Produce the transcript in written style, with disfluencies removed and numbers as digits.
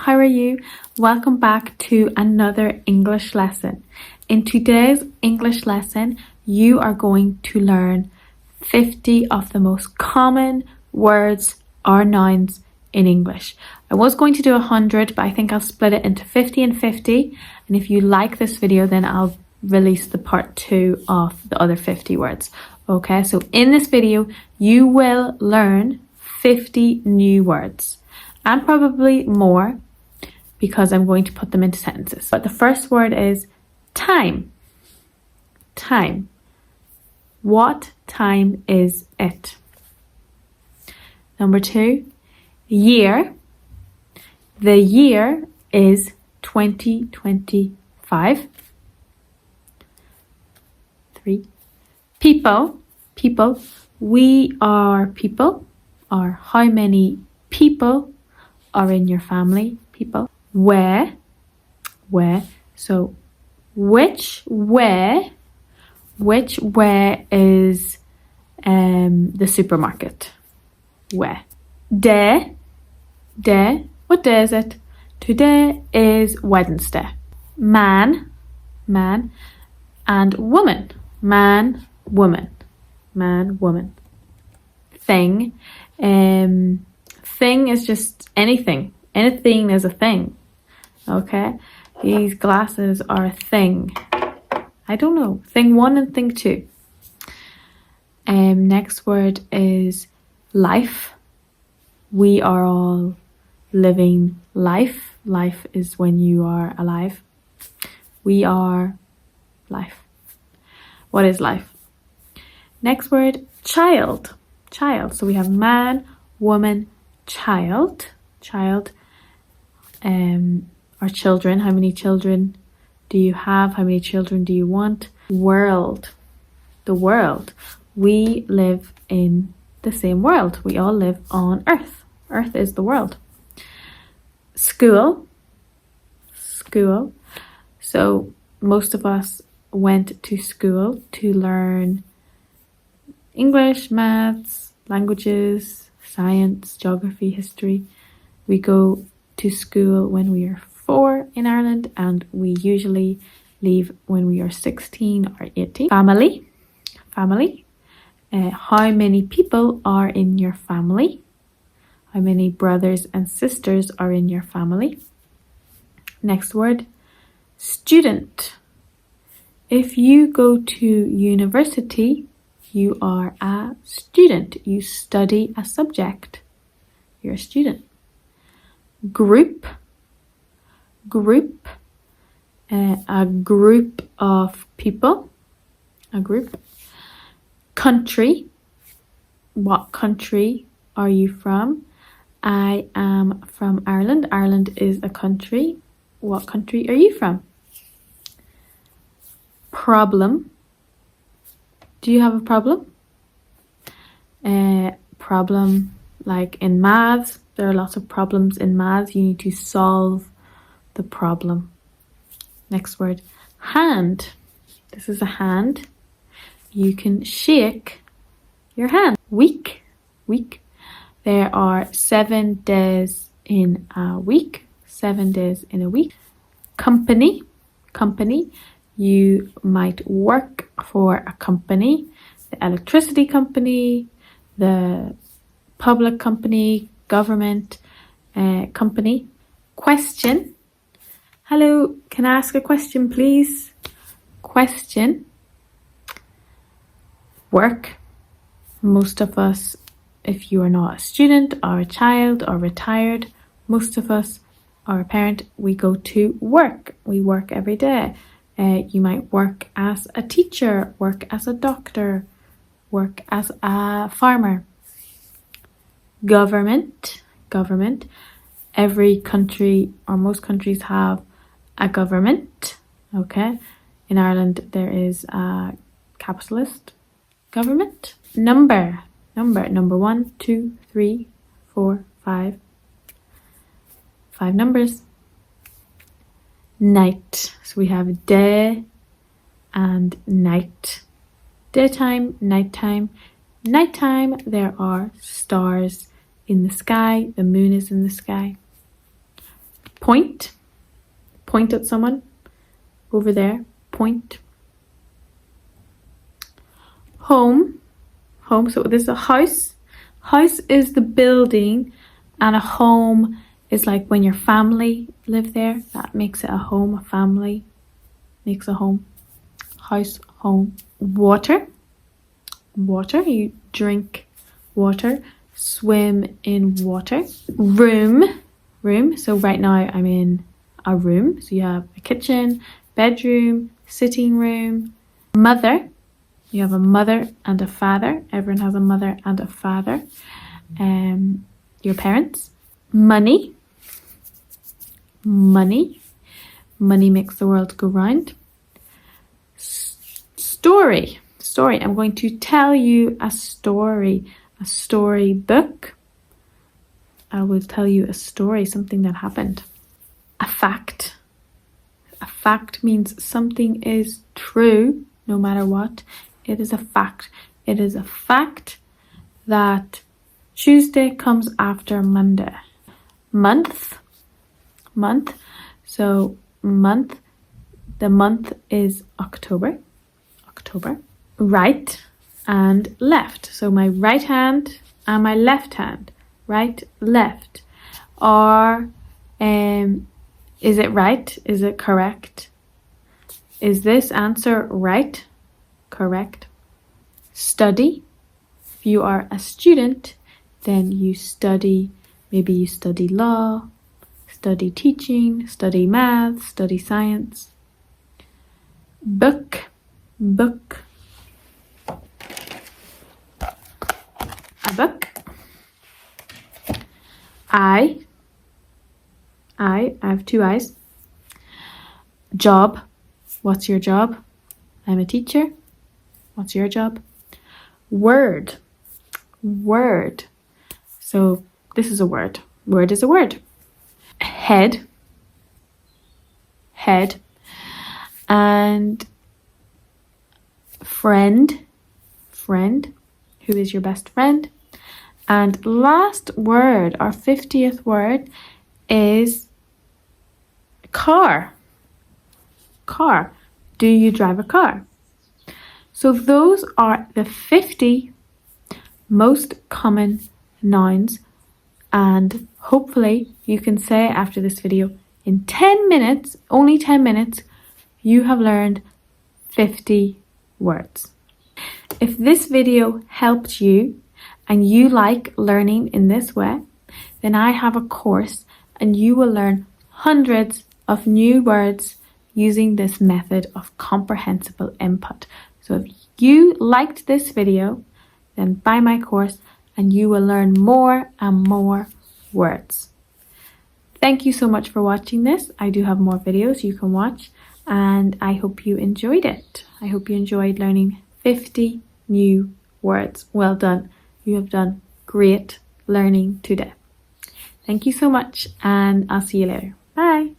how are you? Welcome back to another English lesson. In today's English lesson, you are going to learn 50 of the most common words or nouns in English. I was going to do 100, but I think I'll split it into 50 and 50. And if you like this video, then I'll release the part 2 of the other 50 words. Okay, so in this video, you will learn 50 new words and probably more because I'm going to put them into sentences. But the first word is time. Time. What time is it? Number 2, year. The year is 2025. 3, people. People. We are people. Or how many people are in your family? People. Where. So which where is the supermarket? Where. Day. What day is it? Today is Wednesday. Man. And woman. Man, woman. Thing. Thing is just anything. Anything is a thing. Okay? These glasses are a thing. I don't know. Thing 1 and thing 2. Next word is life. We are all living life. Life is when you are alive. We are life. What is life? Next word, child. Child. So we have man, woman, child. Or children. How many children do you have? How many children do you want? World. The world. We live in the same world. We all live on Earth. Earth is the world. School. So most of us went to school to learn English, maths, languages, science, geography, history. We go to school when we are 4 in Ireland, and we usually leave when we are 16 or 18. Family. How many people are in your family? How many brothers and sisters are in your family? Next word, student. If you go to university, you are a student. You study a subject. You're a student. Group. A group of people. A group. Country. What country are you from? I am from Ireland. Ireland is a country. What country are you from? Problem. Do you have a problem? Problem, like in maths, there are lots of problems in maths. You need to solve the problem. Next word, hand. This is a hand. You can shake your hand. Week. There are 7 days in a week. 7 days in a week. Company. You might work for a company, the electricity company, the public company, government company. Question. Hello, can I ask a question, please? Question. Work. Most of us, if you are not a student or a child or retired, most of us or a parent, we go to work. We work every day. You might work as a teacher, work as a doctor, work as a farmer. Government. Every country or most countries have a government. Okay. In Ireland, there is a capitalist government. Number 1, 2, 3, 4, 5. 5 numbers. Night. So we have day and night. Daytime, nighttime. Nighttime, there are stars in the sky. The moon is in the sky. Point. Point at someone. Over there. Point. Home. Home. So this is a house. House is the building, and a home is like when your family live there. That makes it a home. A family makes a home. House, home. Water. Water. You drink water. Swim in water. Room. Room. So right now I'm in a room. So you have a kitchen, bedroom, sitting room. Mother. You have a mother and a father. Everyone has a mother and a father. Your parents. Money. Money. Money makes the world go round. Story. Story. I'm going to tell you a story. A storybook. I will tell you a story, something that happened. A fact. A fact means something is true no matter what. It is a fact. It is a fact that Tuesday comes after Monday. Month. Month. So month. The month is October. October. Right and left. So my right hand and my left hand. Right, left. Or is it right? Is it correct? Is this answer right? Correct. Study. If you are a student, then you study. Maybe you study law, study teaching, study math, study science. Book. Book. A book. I have two eyes. Job. What's your job? I'm a teacher. What's your job? Word. Word. So this is a word. Word is a word. Head. Head. And friend. Friend. Who is your best friend? And last word, our 50th word, is car. Car. Do you drive a car? So those are the 50 most common nouns, and hopefully you can say after this video, in 10 minutes, only 10 minutes, you have learned 50 words. If this video helped you and you like learning in this way, then I have a course and you will learn hundreds of new words using this method of comprehensible input. So if you liked this video, then buy my course and you will learn more and more words. Thank you so much for watching this. I do have more videos you can watch, and I hope you enjoyed it. I hope you enjoyed learning 50 new words. Well done. You have done great learning today. Thank you so much, and I'll see you later. Bye.